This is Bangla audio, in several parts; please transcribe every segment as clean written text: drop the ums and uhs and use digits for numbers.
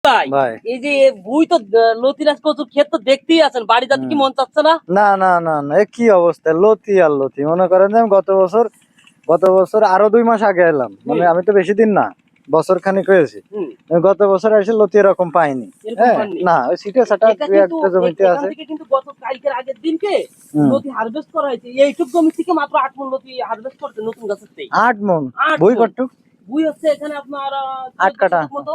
ভাই এই যে বুই তো লতিরাজ কচুর ক্ষেত তো দেখতেই আছেন, বাড়ি যাতে কি মন চাচ্ছে না? না না না না, এ কি অবস্থা, লতি আর লতি। মনে করেন যে আমি গত বছর আরো 2 মাস আগে এলাম, মানে আমি তো বেশি দিন না, বছর খানিক হয়েছে। আমি গত বছর এসে লতি এরকম পাইনি। হ্যাঁ না, ওই সিটে সাটা দুই একটা জমিতে আছে। কিন্তু গত কালকের আগের দিনকে লতি হারভেস্ট করা হয়েছে, এইটুক জমি থেকে মাত্র 8 মণ লতি হারভেস্ট করতে নতুন গাছের থেকে। 8 মণ বই কটুক? বুই হচ্ছে এখানে আপনার 8 কাঠা মতো,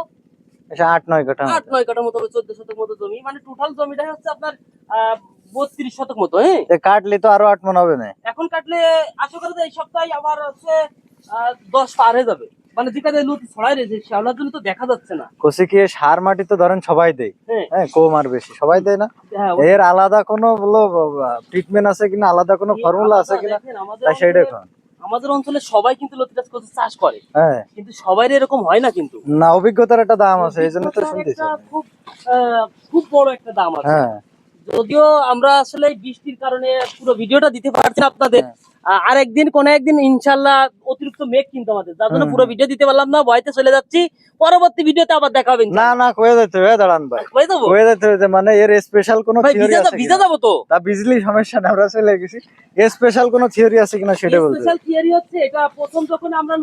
8-9 কাঠা, 8-9 কাঠা মতো, 14 শতক মতো জমি, মানে টোটাল জমিটাই হচ্ছে আপনার 32 শতক মতো। হ্যাঁ, কাটলে তো আরো 8 মণ হবে না? এখন কাটলে আশা করা যায় এই সপ্তাহে আবার হচ্ছে 10 পার হয়ে যাবে। মানে যেটা লতি ছড়াই রয়েছে শ্যাওলার জন্য তো দেখা যাচ্ছে না। কষি কি সার মাটি তো ধরেন সবাই দেয়, হ্যাঁ কম আর বেশি সবাই দেয় না? এর আলাদা কোনো বলো ট্রিটমেন্ট আছে কিনা, আলাদা কোনো ফর্মুলা আছে কিনা, তাই সেইটা এখন আমাদের অঞ্চলে সবাই কিন্তু লতিরাজ কচু চাষ করে, হ্যাঁ, কিন্তু সবাই এরকম হয় না কিন্তু। না, অভিজ্ঞতার একটা দাম আছে, এই জন্য তো শুনতেছি। খুব বড় একটা দাম আছে। হ্যাঁ, যদিও আমরা আসলে বৃষ্টির কারণে পুরো ভিডিওটা দিতে পারছি না আপনাদের, আর একদিন কোন একদিন ইনশাল্লাহ অতিরিক্ত মেঘ কিন্তু আমাদের, যার জন্য পুরো ভিডিও দিতে পারলাম না, ভয়তে চলে যাচ্ছি। পরবর্তী ভিডিওতে আবার দেখা হবে। না না, কয়ে যেতে হবে দাঁড়ান ভাই, কয়ে যেতে হবে, মানে এর স্পেশাল কোনো থিওরি আছে কিনা? ভিজা যাবো তো, তা বিজলি সমস্যা না, আমরা চলে গেছি। স্পেশাল কোনো থিওরি আছে কিনা সেটা বলতে। স্পেশাল থিওরি হচ্ছে এটা, যখন আমরা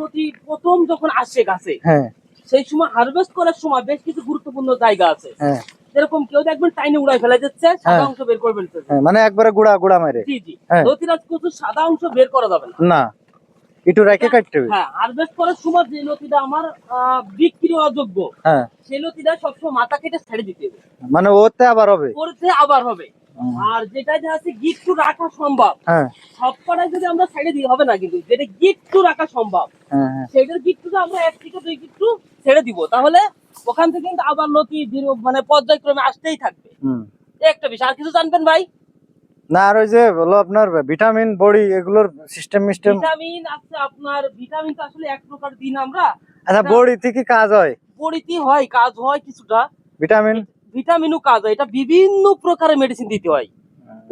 আসে গাছে, হ্যাঁ, সেই সময় হারভেস্ট করার সময় বেশ কিছু গুরুত্বপূর্ণ জায়গা আছে। হ্যাঁ, যেরকম কেউ দেখবেন টাইনে উড়াই ফেলে যাচ্ছে, সাদা অংশ বের করবেন, মানে একবারে গুড়া মেরে। জি জি, লতিরাজ কচুর সাদা অংশ বের করা যাবে না, না, একটু রেখে কাটতে হবে। হ্যাঁ, হারভেস্ট করার সময় যে লতিটা আমার বিক্রি অযোগ্য, হ্যাঁ, সেই লতিটা সবসময় মাথা কেটে ছেড়ে দিতে হবে, মানে ওতে আবার হবে, ওতে আবার হবে। আর যেটা আছে গিট্টু রাখা সম্ভব, হ্যাঁ, সব কটাই যদি আমরা ছেড়ে দিই হবে না, কিন্তু যেটা গিট্টু রাখা সম্ভব, সেটার গিট্টুটা আমরা 1 থেকে 2 গিট্টু ছেড়ে দিব, তাহলে ওখান থেকে কিন্তু আবার লতি মানে পর্যায়ক্রমে আসতেই থাকবে। একটা বিষয়, আর কিছু জানবেন ভাই? না, আর ওই যে বলো আপনার ভিটামিন বড়ি এগুলোর সিস্টেম ভিটামিন আছে আপনার, ভিটামিন তো আসলে এক প্রকার দিন আমরা। আচ্ছা, বড়ি থেকে কাজ হয়? বড়িতে হয়, কাজ হয় কিছুটা, ভিটামিনও কাজ হয়। এটা বিভিন্ন প্রকারের মেডিসিন দিতে হয়,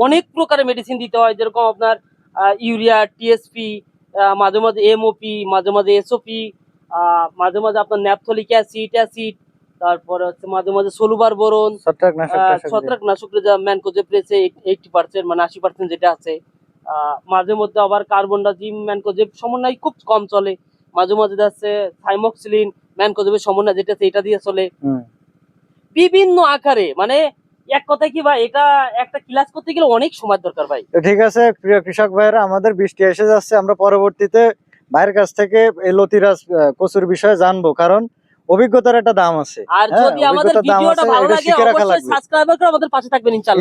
অনেক প্রকারের মেডিসিন দিতে হয়, যেরকম আপনার ইউরিয়া, টিএসপি, মাঝে মাঝে এমওপি, মাঝে মাঝে এসওপি, মাঝে মাঝে আপনার ন্যাপথলিক অ্যাসিড, তারপরে হচ্ছে মাঝে মাঝে সলুবার বোরন, ছত্রাকনাশক ম্যানকোজেব রয়েছে 80%, মানে 80% যেটা আছে। মাঝে মধ্যে আবার কার্বনডাজিম ম্যানকোজেব সমন্বয় খুব কম চলে, মাঝে মাঝে আছে থাইমক্সিলিন ম্যানকোজেবের সমন্বয় যেটা আছে, এটা দিয়ে চলে বিভিন্ন আকারে। মানে এক কথায় কি ভাই, এটা একটা ক্লাস করতে গেলে অনেক সময় দরকার ভাই। ঠিক আছে প্রিয় কৃষক ভাইরা, আমাদের বৃষ্টি এসে যাচ্ছে, আমরা পরবর্তীতে ভাইয়ের কাছ থেকে এই লতিরাজ কচুর বিষয়ে জানবো, কারণ অভিজ্ঞতার একটা দাম আছে। আর যদি আমাদের ভিডিওটা ভালো লাগে অবশ্যই সাবস্ক্রাইব করে আমাদের পাশে থাকবেন ইনশাআল্লাহ।